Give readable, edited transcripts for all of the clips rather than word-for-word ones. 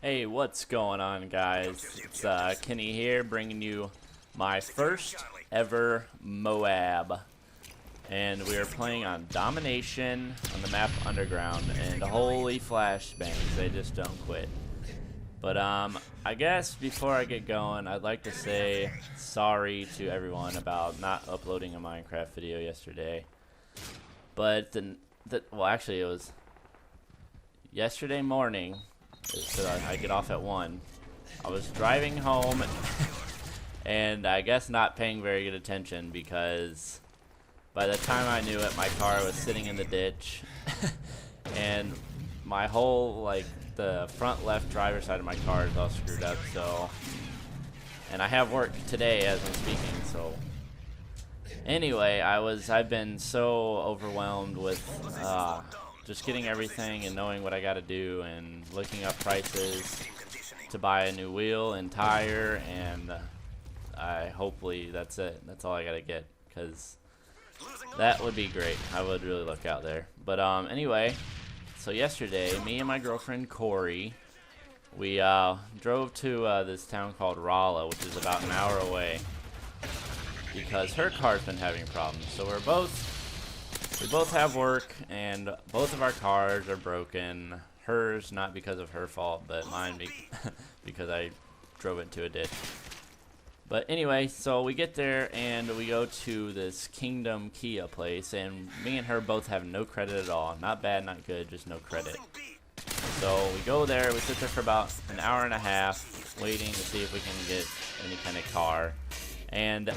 Hey, what's going on, guys? It's Kenny here, bringing you my first ever MOAB. And we are playing on Domination on the map Underground, and holy flashbangs, they just don't quit. But I guess before I get going, I'd like to say sorry to everyone about not uploading a Minecraft video yesterday. But well, actually, it was yesterday morning. So I get off at 1. I was driving home and I guess not paying very good attention, because by the time I knew it, my car was sitting in the ditch and my whole, like, the front left driver's side of my car is all screwed up. So, and I have work today as I'm speaking. So anyway, I've been so overwhelmed with just getting everything and knowing what I got to do and looking up prices to buy a new wheel and tire, and hopefully that's it. That's all I got to get, because that would be great. I would really look out there. But anyway, so yesterday, me and my girlfriend Corey, we drove to this town called Rolla, which is about an hour away, because her car's been having problems. So we both have work, and both of our cars are broken. Hers, not because of her fault, but mine because I drove into a ditch. But anyway, so we get there, and we go to this Kingdom Kia place, and me and her both have no credit at all. Not bad, not good, just no credit. So we go there, we sit there for about an hour and a half, waiting to see if we can get any kind of car. And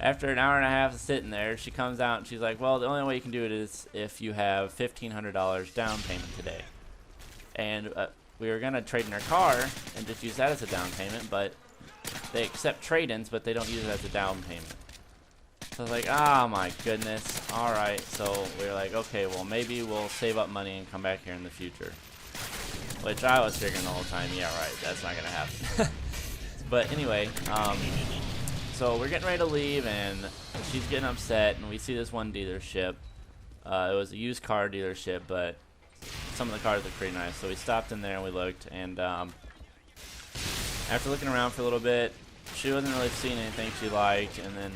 after an hour and a half of sitting there, she comes out and she's like, well, the only way you can do it is if you have $1,500 down payment today. And we were going to trade in her car and just use that as a down payment, but they accept trade-ins, but they don't use it as a down payment. So I was like, oh my goodness. All right. So we were like, okay, well, maybe we'll save up money and come back here in the future. Which I was figuring the whole time, yeah, right, that's not going to happen. But anyway, so we're getting ready to leave, and she's getting upset, and we see this one dealership. It was a used car dealership, but some of the cars look pretty nice. So we stopped in there and we looked, and after looking around for a little bit, she wasn't really seeing anything she liked, and then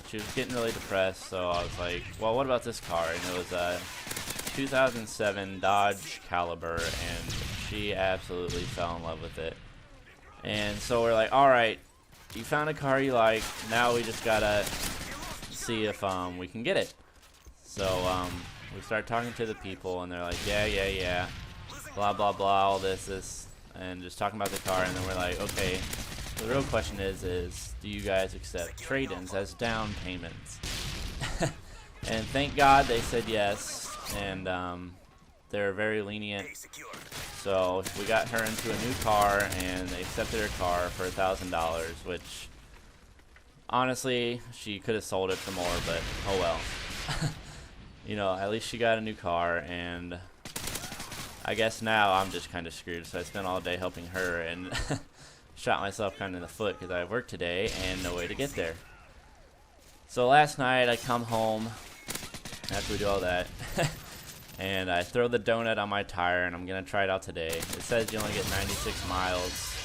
she was getting really depressed. So I was like, well, what about this car? And it was a 2007 Dodge Caliber, and she absolutely fell in love with it. And so we're like, all right, you found a car you like, now we just gotta see if we can get it. So we start talking to the people, and they're like, yeah, blah blah blah, all this, and just talking about the car. And then we're like, okay, the real question is do you guys accept trade-ins as down payments? And thank God they said yes, and they're very lenient. So we got her into a new car, and they accepted her car for $1,000, which honestly she could have sold it for more, but oh well. You know, at least she got a new car, and I guess now I'm just kind of screwed. So I spent all day helping her and shot myself kind of in the foot, because I have work today and no way to get there. So last night I come home after we do all that. And I throw the donut on my tire, and I'm going to try it out today. It says you only get 96 miles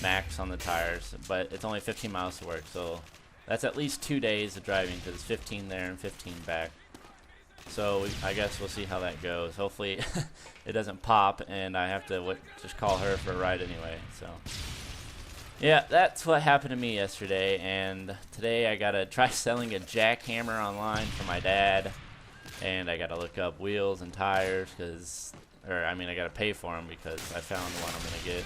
max on the tires, but it's only 15 miles to work. So that's at least 2 days of driving, because it's 15 there and 15 back. So I guess we'll see how that goes. Hopefully it doesn't pop, and I have to just call her for a ride anyway. So yeah, that's what happened to me yesterday. And today I got to try selling a jackhammer online for my dad. And I gotta look up wheels and tires, I gotta pay for them, because I found the one I'm gonna get.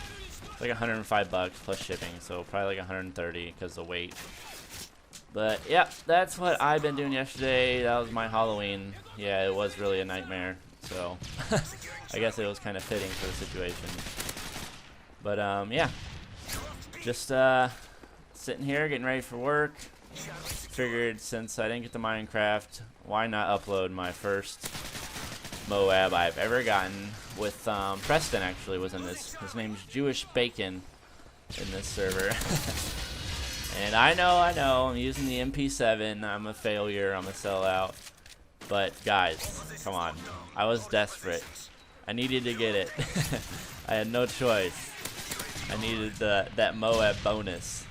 It's like $105 plus shipping, so probably like 130 because of the weight. But yeah, that's what I've been doing yesterday. That was my Halloween. Yeah, it was really a nightmare, so I guess it was kind of fitting for the situation. But yeah, just sitting here getting ready for work. Figured since I didn't get the Minecraft, why not upload my first MOAB I've ever gotten with Preston. Actually was in this. His name's Jewish Bacon in this server. And I know, I'm using the MP7. I'm a failure. I'm a sellout. But guys, come on. I was desperate. I needed to get it. I had no choice. I needed that MOAB bonus.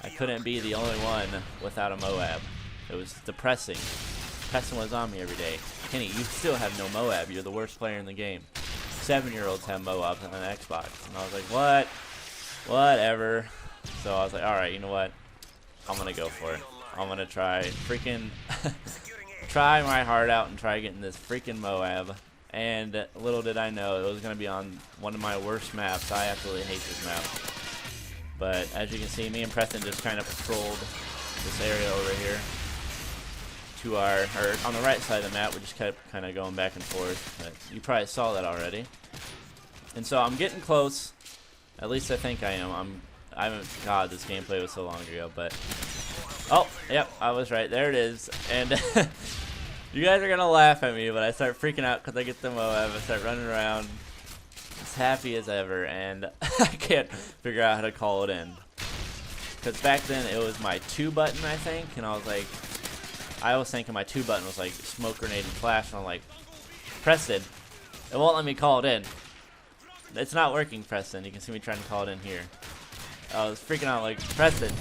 I couldn't be the only one without a MOAB. It was depressing. Preston was on me every day. Kenny, you still have no MOAB. You're the worst player in the game. 7-year-olds have MOABs on an Xbox. And I was like, what? Whatever. So I was like, alright, you know what? I'm going to go for it. I'm going to try freaking try my heart out and try getting this freaking MOAB. And little did I know it was going to be on one of my worst maps. I absolutely hate this map. But as you can see, me and Preston just kind of patrolled this area over here to or on the right side of the map. We just kept kind of going back and forth. But you probably saw that already. And so I'm getting close. At least I think I am. God, this gameplay was so long ago. But oh, yep, I was right. There it is. And you guys are gonna laugh at me, but I start freaking out because I get the MOAB. I start running around as happy as ever, and I can't figure out how to call it in. Because back then it was my 2 button, I think, and I was thinking my 2 button was like smoke grenade and flash, and I'm like, Preston, it won't let me call it in. It's not working, Preston. You can see me trying to call it in here. I was freaking out like, Preston,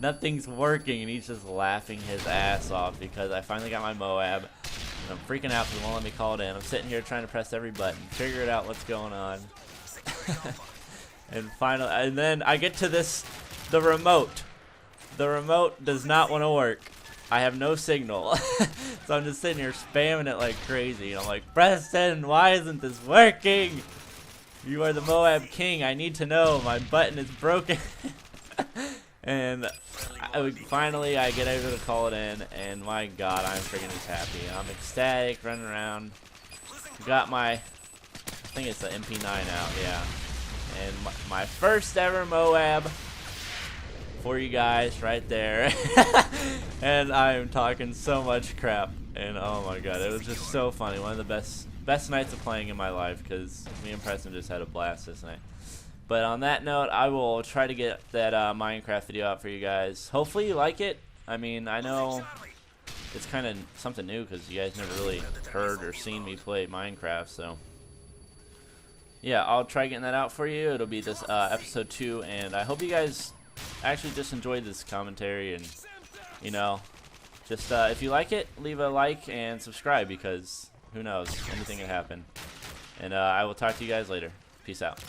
nothing's working, and he's just laughing his ass off because I finally got my MOAB, and I'm freaking out because it won't let me call it in. I'm sitting here trying to press every button, figure it out what's going on. And then I get to the remote. The remote does not want to work. I have no signal. So I'm just sitting here spamming it like crazy. And I'm like, Preston, why isn't this working? You are the MOAB king. I need to know. My button is broken. And finally I get able to call it in. And my God, I'm freaking just happy. I'm ecstatic, running around. Got my, I think it's the MP9 out, yeah. And my first ever MOAB for you guys right there. And I'm talking so much crap, and oh my God, it was just so funny. One of the best nights of playing in my life, because me and Preston just had a blast this night. But on that note, I will try to get that Minecraft video out for you guys. Hopefully you like it. I mean, I know it's kind of something new because you guys never really heard or seen me play Minecraft, so yeah, I'll try getting that out for you. It'll be this episode 2, and I hope you guys actually just enjoyed this commentary. And you know, just if you like it, leave a like and subscribe, because who knows, anything can happen. And I will talk to you guys later. Peace out.